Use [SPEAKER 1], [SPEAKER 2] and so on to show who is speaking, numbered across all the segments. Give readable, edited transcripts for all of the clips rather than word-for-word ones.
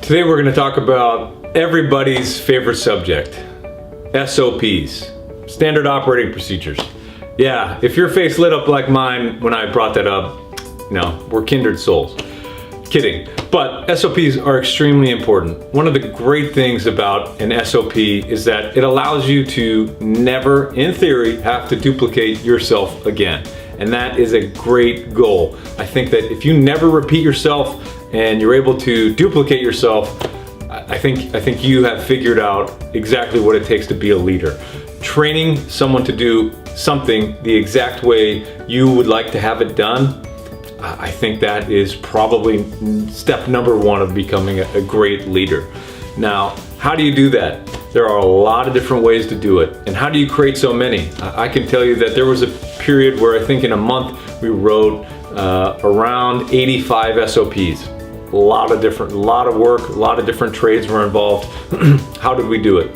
[SPEAKER 1] Today we're going to talk about everybody's favorite subject, SOPs, Standard Operating Procedures. Yeah, if your face lit up like mine when I brought that up, no, we're kindred souls. Kidding. But SOPs are extremely important. One of the great things about an SOP is that it allows you to never, in theory, have to duplicate yourself again. And that is a great goal. I think that if you never repeat yourself and you're able to duplicate yourself, I think you have figured out exactly what it takes to be a leader. Training someone to do something the exact way you would like to have it done, I think that is probably step number one of becoming a great leader. Now, how do you do that? There are a lot of different ways to do it. And how do you create so many? I can tell you that there was a period where I think in a month we wrote around 85 SOPs. A lot of work, a lot of different trades were involved. How did we do it?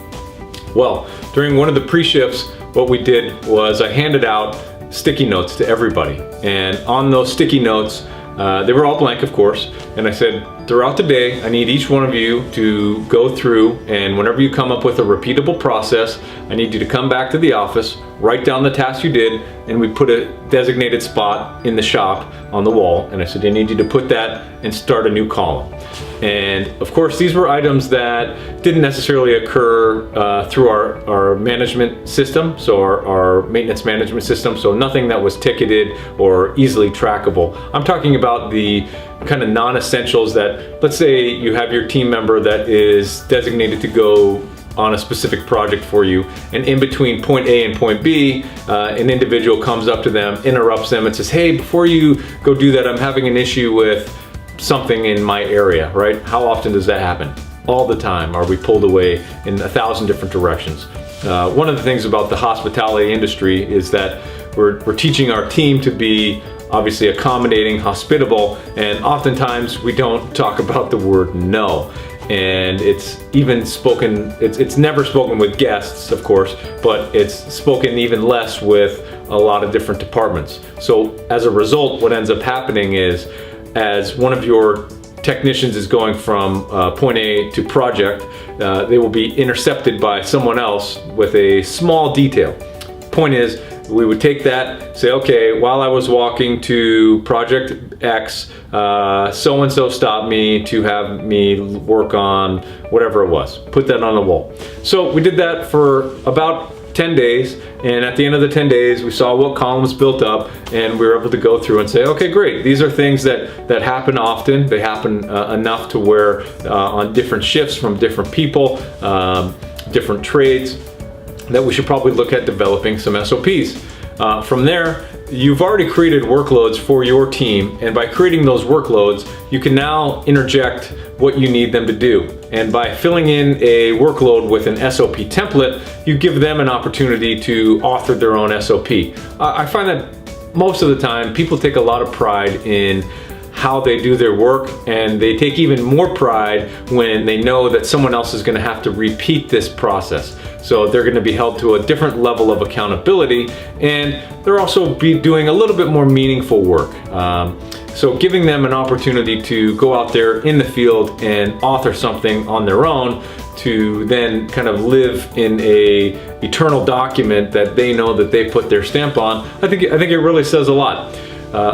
[SPEAKER 1] Well, during one of the pre-shifts, what we did was I handed out sticky notes to everybody. And on those sticky notes, they were all blank, of course. And I said, throughout the day, I need each one of you to go through, and whenever you come up with a repeatable process, I need you to come back to the office, write down the task you did, and we put a designated spot in the shop on the wall. And I said, I need you to put that and start a new column. And of course, these were items that didn't necessarily occur through our management system, so our maintenance management system, so nothing that was ticketed or easily trackable. I'm talking about the kind of non-essentials that, let's say you have your team member that is designated to go on a specific project for you, and in between point A and point B, an individual comes up to them, interrupts them, and says, hey, before you go do that, I'm having an issue with something in my area, right? How often does that happen? All the time are we pulled away in 1,000 different directions. One of the things about the hospitality industry is that we're teaching our team to be obviously accommodating, hospitable, and oftentimes we don't talk about the word no. And it's even spoken, it's never spoken with guests, of course, but it's spoken even less with a lot of different departments. So as a result, what ends up happening is, as one of your technicians is going from point A to project, they will be intercepted by someone else with a small detail. Point is, we would take that, say, okay, while I was walking to project X, so-and-so stopped me to have me work on whatever it was. Put that on the wall. So we did that for about 10 days, and at the end of the 10 days, we saw what columns built up, and we were able to go through and say, okay, great, these are things that happen often. They happen enough to where on different shifts from different people, different trades, that we should probably look at developing some SOPs. From there, you've already created workloads for your team, and by creating those workloads, you can now interject what you need them to do. And by filling in a workload with an SOP template, you give them an opportunity to author their own SOP. I find that most of the time, people take a lot of pride in how they do their work, and they take even more pride when they know that someone else is going to have to repeat this process. So they're going to be held to a different level of accountability, and they're also be doing a little bit more meaningful work. So giving them an opportunity to go out there in the field and author something on their own, to then kind of live in a eternal document that they know that they put their stamp on, I think it really says a lot.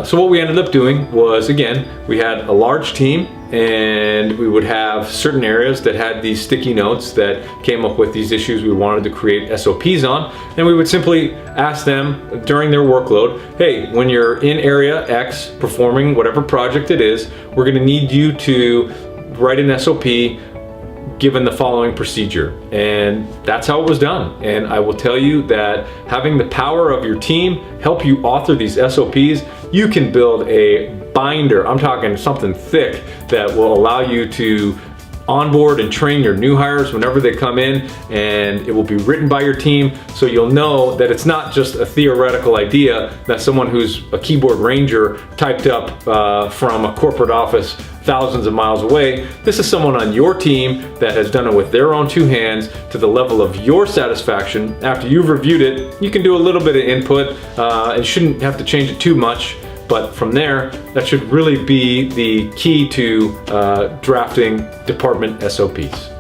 [SPEAKER 1] So what we ended up doing was, again, we had a large team, and we would have certain areas that had these sticky notes that came up with these issues we wanted to create SOPs on, and we would simply ask them during their workload, hey, when you're in area X performing whatever project it is, we're going to need you to write an SOP given the following procedure. And that's how it was done. And I will tell you that having the power of your team help you author these SOPs, you can build a binder, I'm talking something thick, that will allow you to onboard and train your new hires whenever they come in, and it will be written by your team, so you'll know that it's not just a theoretical idea that someone who's a keyboard ranger typed up from a corporate office thousands of miles away. This is someone on your team that has done it with their own two hands to the level of your satisfaction. After you've reviewed it, you can do a little bit of input and shouldn't have to change it too much. But from there, that should really be the key to drafting department SOPs.